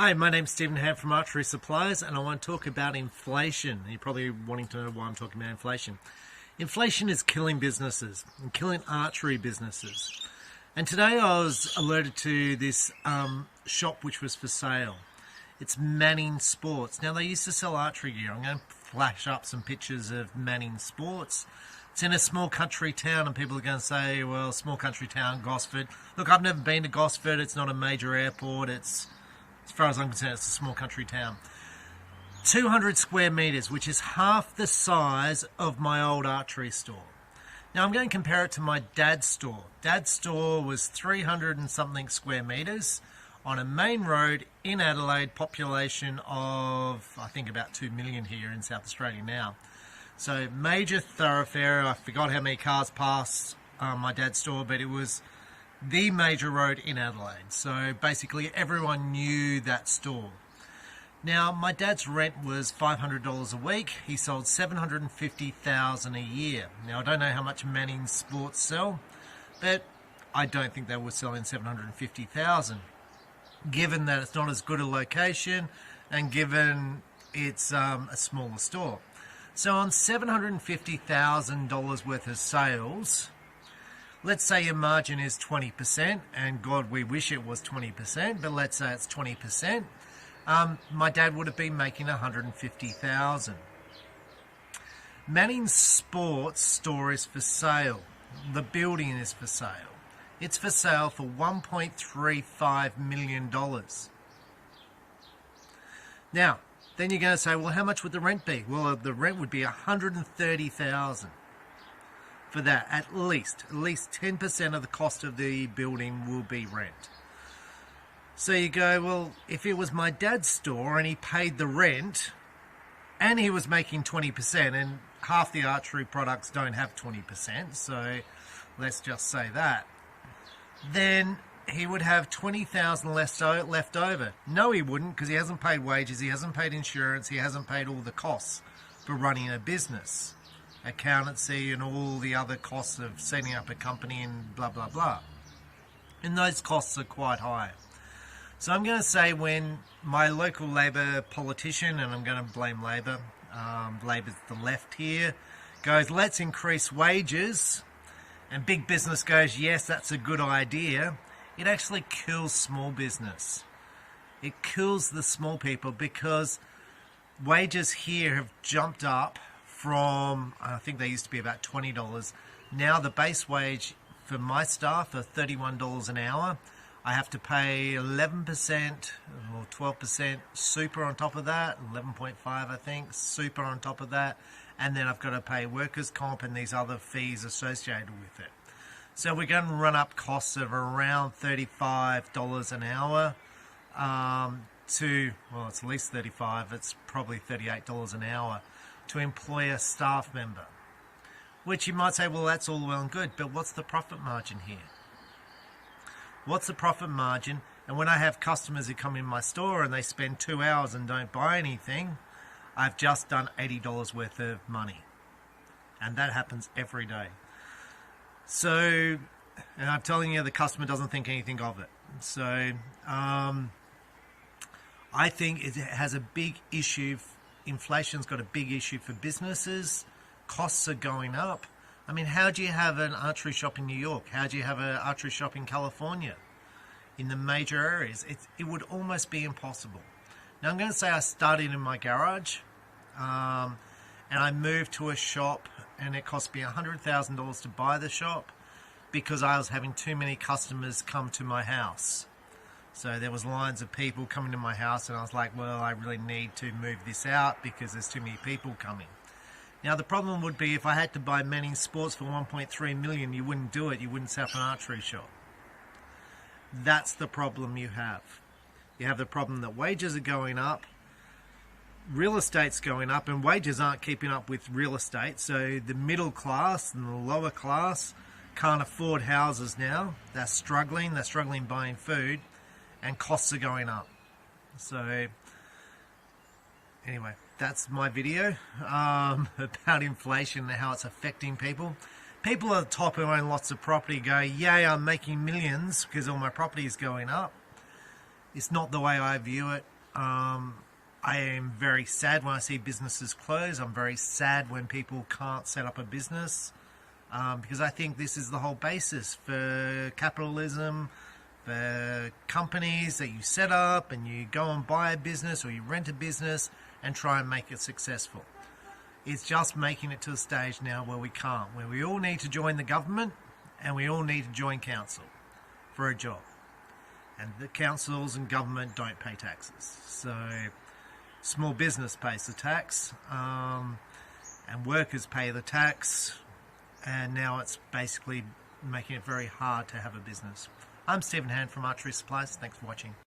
Hi, my name's Stephen Ham from Archery Supplies, and I want to talk about inflation. You're probably wanting to know why I'm talking about inflation. Inflation is killing businesses and killing archery businesses. And today I was alerted to this shop which was for sale. It's Manning Sports. Now, they used to sell archery gear. I'm going to flash up some pictures of Manning Sports. It's in a small country town, and people are going to say, well, small country town, Gosford. Look, I've never been to Gosford. It's not a major airport. As far as I'm concerned, it's a small country town. 200 square meters, which is half the size of my old archery store. Now, I'm going to compare it to my dad's store. Dad's store was 300 and something square meters on a main road in Adelaide, population of, I think, about 2 million here in South Australia now. So, major thoroughfare. I forgot how many cars passed my dad's store, but it was the major road in Adelaide. So basically everyone knew that store. Now, my dad's rent was $500 a week. He sold $750,000 a year. Now, I don't know how much Manning Sports sell, but I don't think they were selling $750,000, given that it's not as good a location and given it's a smaller store. So on $750,000 worth of sales, let's say your margin is 20%, and God, we wish it was 20%, but let's say it's 20%. My dad would have been making $150,000. Manning Sports store is for sale. The building is for sale. It's for sale for $1.35 million. Now, then you're going to say, well, how much would the rent be? Well, the rent would be $130,000. For that, at least 10% of the cost of the building will be rent. So you go, well, if it was my dad's store and he paid the rent and he was making 20%, and half the archery products don't have 20%, so let's just say that, then he would have $20,000 left over. No, he wouldn't, because he hasn't paid wages, he hasn't paid insurance, he hasn't paid all the costs for running a business, accountancy and all the other costs of setting up a company and blah blah blah, and those costs are quite high. So I'm going to say, when my local Labor politician, and I'm going to blame Labor, Labor's the left here, goes, let's increase wages, and big business goes, yes, that's a good idea, it actually kills small business. It kills the small people, because wages here have jumped up from, I think they used to be about $20. Now the base wage for my staff are $31 an hour. I have to pay 11% or 12% super on top of that, 11.5 I think, super on top of that, and then I've got to pay workers' comp and these other fees associated with it. So we're going to run up costs of around $35 an hour to, well, it's at least $35, it's probably $38 an hour to employ a staff member. Which you might say, well, that's all well and good, but what's the profit margin here? What's the profit margin? And when I have customers who come in my store and they spend 2 hours and don't buy anything, I've just done $80 worth of money. And that happens every day. So, and I'm telling you, the customer doesn't think anything of it. So, I think it has a big issue. Inflation's got a big issue for businesses. Costs are going up. I mean, how do you have an archery shop in New York? How do you have an archery shop in California? In the major areas, it would almost be impossible. Now, I'm going to say I started in my garage, and I moved to a shop, and it cost me $100,000 to buy the shop because I was having too many customers come to my house. So there was lines of people coming to my house, and I was like, well, I really need to move this out because there's too many people coming. Now, the problem would be if I had to buy Manning Sports for $1.3 million, you wouldn't do it. You wouldn't set up an archery shop. That's the problem you have. You have the problem that wages are going up, real estate's going up, and wages aren't keeping up with real estate. So the middle class and the lower class can't afford houses now. They're struggling buying food, and costs are going up. So anyway, that's my video about inflation and how it's affecting people. People at the top who own lots of property go, yay, I'm making millions because all my property is going up. It's not the way I view it. I am very sad when I see businesses close. I'm very sad when people can't set up a business, because I think this is the whole basis for capitalism, for companies that you set up and you go and buy a business or you rent a business and try and make it successful. It's just making it to the stage now where we can't, where we all need to join the government and we all need to join council for a job. And the councils and government don't pay taxes. So small business pays the tax, and workers pay the tax, and now it's basically making it very hard to have a business. I'm Stephen Hand from Archery Supplies. Thanks for watching.